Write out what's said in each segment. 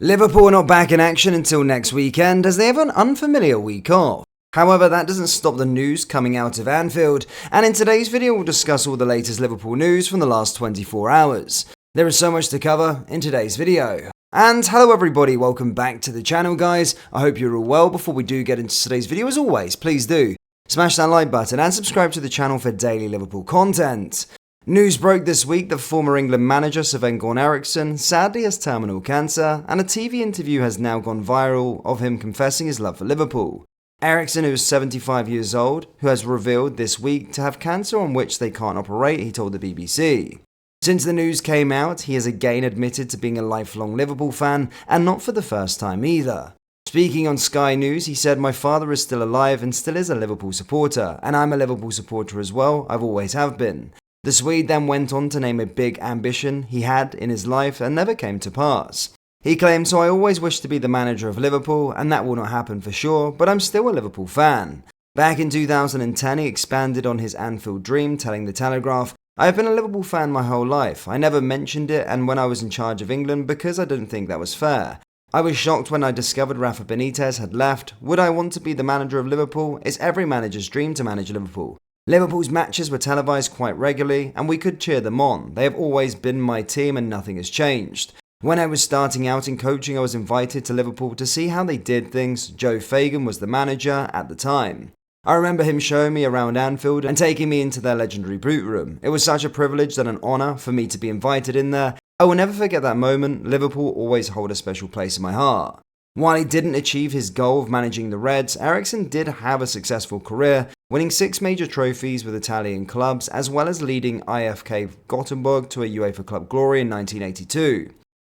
Liverpool are not back in action until next weekend as they have an unfamiliar week off. However, that doesn't stop the news coming out of Anfield, and in today's video we'll discuss all the latest Liverpool news from the last 24 hours. There is so much to cover in today's video. And hello everybody, welcome back to the channel guys. I hope you're all well. Before we do get into today's video, as always, please do smash that like button and subscribe to the channel for daily Liverpool content. News broke this week that former England manager Eriksson sadly has terminal cancer, and a TV interview has now gone viral of him confessing his love for Liverpool. Eriksson, who is 75 years old, who has revealed this week to have cancer on which they can't operate, he told the BBC. Since the news came out, he has again admitted to being a lifelong Liverpool fan, and not for the first time either. Speaking on Sky News, he said, "My father is still alive and still is a Liverpool supporter, and I'm a Liverpool supporter as well, I've always have been." The Swede then went on to name a big ambition he had in his life and never came to pass. He claimed, "So I always wished to be the manager of Liverpool, and that will not happen for sure, but I'm still a Liverpool fan." Back in 2010, he expanded on his Anfield dream, telling The Telegraph, "I have been a Liverpool fan my whole life. I never mentioned it and when I was in charge of England because I didn't think that was fair. I was shocked when I discovered Rafa Benitez had left. Would I want to be the manager of Liverpool? It's every manager's dream to manage Liverpool. Liverpool's matches were televised quite regularly and we could cheer them on. They have always been my team and nothing has changed. When I was starting out in coaching, I was invited to Liverpool to see how they did things. Joe Fagan was the manager at the time. I remember him showing me around Anfield and taking me into their legendary boot room. It was such a privilege and an honour for me to be invited in there. I will never forget that moment. Liverpool always hold a special place in my heart." While he didn't achieve his goal of managing the Reds, Eriksson did have a successful career, winning 6 major trophies with Italian clubs, as well as leading IFK Gothenburg to a UEFA Club glory in 1982.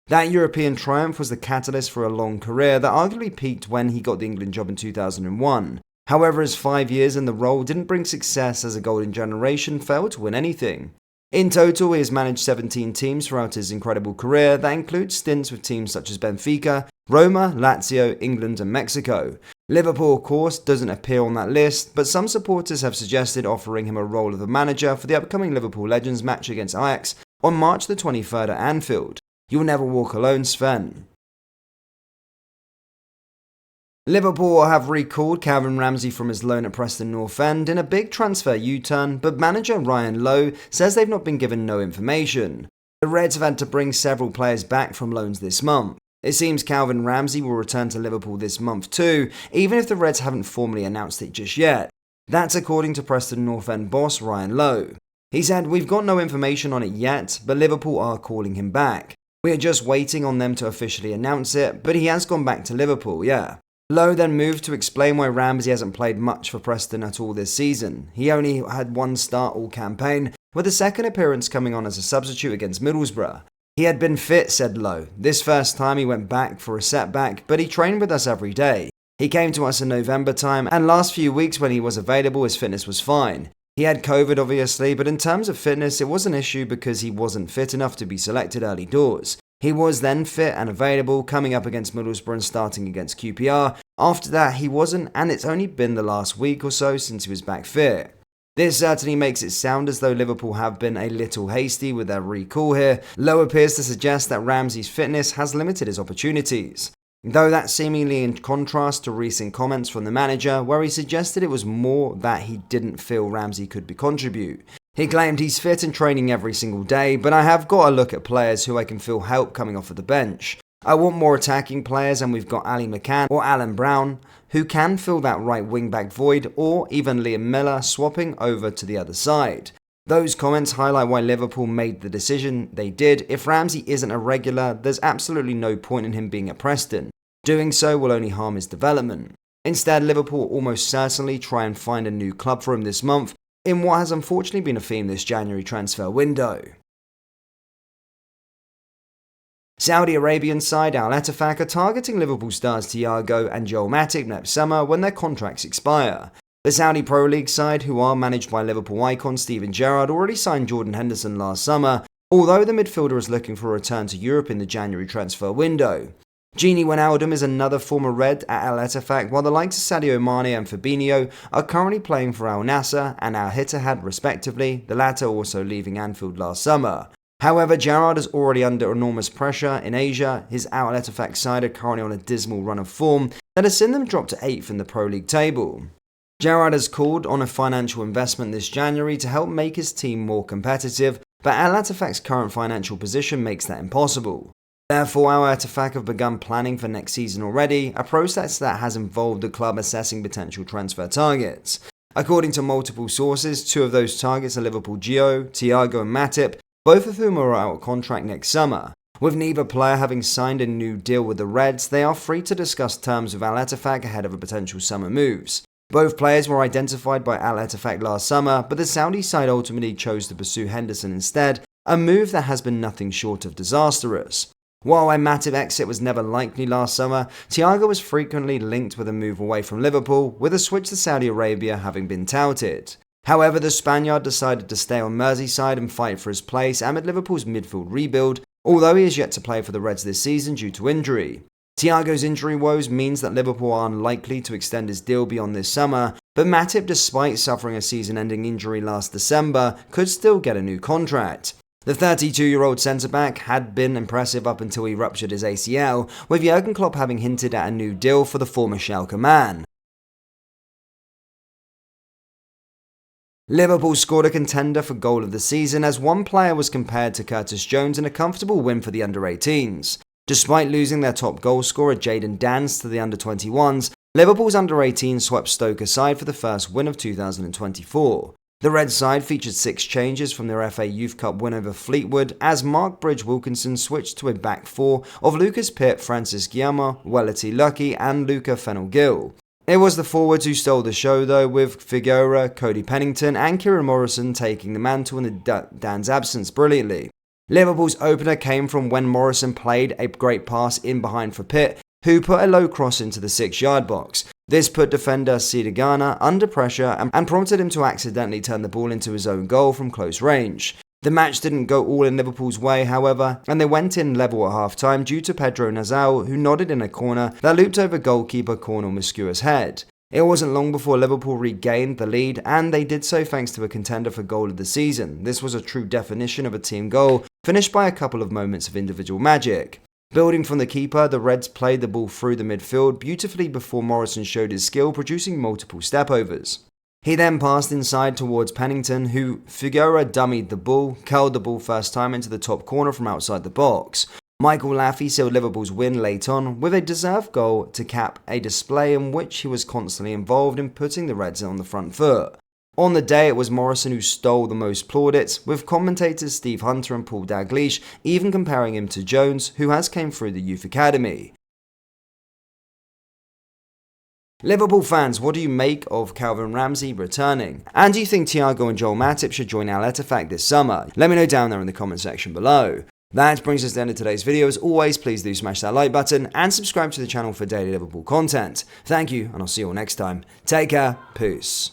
That European triumph was the catalyst for a long career that arguably peaked when he got the England job in 2001. However, his 5 years in the role didn't bring success as a golden generation failed to win anything. In total, he has managed 17 teams throughout his incredible career that includes stints with teams such as Benfica, Roma, Lazio, England and Mexico. Liverpool, of course, doesn't appear on that list, but some supporters have suggested offering him a role of a manager for the upcoming Liverpool Legends match against Ajax on March the 23rd at Anfield. You'll never walk alone, Sven. Liverpool have recalled Calvin Ramsey from his loan at Preston North End in a big transfer U-turn, but manager Ryan Lowe says they've not been given no information. The Reds have had to bring several players back from loans this month. It seems Calvin Ramsey will return to Liverpool this month too, even if the Reds haven't formally announced it just yet. That's according to Preston North End boss Ryan Lowe. He said, "We've got no information on it yet, but Liverpool are calling him back. We are just waiting on them to officially announce it, but he has gone back to Liverpool, yeah." Lowe then moved to explain why Ramsey hasn't played much for Preston at all this season. He only had one start all campaign, with the second appearance coming on as a substitute against Middlesbrough. "He had been fit," said Lowe. "This first time he went back for a setback, but he trained with us every day. He came to us in November time, and last few weeks when he was available his fitness was fine. He had COVID obviously, but in terms of fitness it was an issue because he wasn't fit enough to be selected early doors. He was then fit and available, coming up against Middlesbrough and starting against QPR. After that he wasn't, and it's only been the last week or so since he was back fit." This certainly makes it sound as though Liverpool have been a little hasty with their recall here. Lowe appears to suggest that Ramsey's fitness has limited his opportunities, though that's seemingly in contrast to recent comments from the manager where he suggested it was more that he didn't feel Ramsey could contribute. He claimed, "He's fit and training every single day, but I have got to look at players who I can feel help coming off of the bench. I want more attacking players, and we've got Ali McCann or Alan Brown who can fill that right wing-back void, or even Liam Miller swapping over to the other side." Those comments highlight why Liverpool made the decision they did. If Ramsey isn't a regular, there's absolutely no point in him being at Preston. Doing so will only harm his development. Instead, Liverpool almost certainly try and find a new club for him this month, in what has unfortunately been a theme this January transfer window. Saudi Arabian side Al Ettifaq are targeting Liverpool stars Thiago and Joel Matip next summer when their contracts expire. The Saudi Pro League side, who are managed by Liverpool icon Steven Gerrard, already signed Jordan Henderson last summer, although the midfielder is looking for a return to Europe in the January transfer window. Gini Wijnaldum is another former Red at Al Ettifaq, while the likes of Sadio Mane and Fabinho are currently playing for Al Nassr and Al Ittihad respectively, the latter also leaving Anfield last summer. However, Gerrard is already under enormous pressure in Asia. His Al Ettifaq side are currently on a dismal run of form that has seen them drop to 8th in the Pro League table. Gerrard has called on a financial investment this January to help make his team more competitive, but Al Ettifaq's current financial position makes that impossible. Therefore, Al Ettifaq have begun planning for next season already, a process that has involved the club assessing potential transfer targets. According to multiple sources, 2 of those targets are Liverpool Gio, Thiago and Matip, both of whom are out of contract next summer. With neither player having signed a new deal with the Reds, they are free to discuss terms with Al Ettifaq ahead of a potential summer moves. Both players were identified by Al Ettifaq last summer, but the Saudi side ultimately chose to pursue Henderson instead, a move that has been nothing short of disastrous. While a Matip exit was never likely last summer, Thiago was frequently linked with a move away from Liverpool, with a switch to Saudi Arabia having been touted. However, the Spaniard decided to stay on Merseyside and fight for his place amid Liverpool's midfield rebuild, although he is yet to play for the Reds this season due to injury. Thiago's injury woes means that Liverpool are unlikely to extend his deal beyond this summer, but Matip, despite suffering a season-ending injury last December, could still get a new contract. The 32-year-old centre-back had been impressive up until he ruptured his ACL, with Jurgen Klopp having hinted at a new deal for the former Schalke man. Liverpool scored a contender for goal of the season as one player was compared to Curtis Jones in a comfortable win for the under-18s. Despite losing their top goal scorer Jadon Danns to the under-21s, Liverpool's under-18s swept Stoke aside for the first win of 2024. The Red side featured 6 changes from their FA Youth Cup win over Fleetwood as Mark Bridge-Wilkinson switched to a back 4 of Lucas Pitt, Francis Guillermo, Welity Lucky and Luca Fennell-Gill. It was the forwards who stole the show though, with Figueroa, Cody Pennington and Kieran Morrison taking the mantle in Dan's absence brilliantly. Liverpool's opener came from when Morrison played a great pass in behind for Pitt, who put a low cross into the 6-yard box. This put defender Sidagana under pressure and prompted him to accidentally turn the ball into his own goal from close range. The match didn't go all in Liverpool's way, however, and they went in level at half-time due to Pedro Nazal, who nodded in a corner that looped over goalkeeper Cornel Muscua's head. It wasn't long before Liverpool regained the lead, and they did so thanks to a contender for goal of the season. This was a true definition of a team goal, finished by a couple of moments of individual magic. Building from the keeper, the Reds played the ball through the midfield beautifully before Morrison showed his skill, producing multiple stepovers. He then passed inside towards Pennington, who Figueroa dummied the ball, curled the ball first time into the top corner from outside the box. Michael Laffey sealed Liverpool's win late on with a deserved goal to cap a display in which he was constantly involved in putting the Reds on the front foot. On the day, it was Morrison who stole the most plaudits, with commentators Steve Hunter and Paul Dalglish even comparing him to Jones, who has came through the youth academy. Liverpool fans, what do you make of Calvin Ramsey returning? And do you think Thiago and Joel Matip should join Al Ettifaq this summer? Let me know down there in the comment section below. That brings us to the end of today's video. As always, please do smash that like button and subscribe to the channel for daily Liverpool content. Thank you, and I'll see you all next time. Take care. Peace.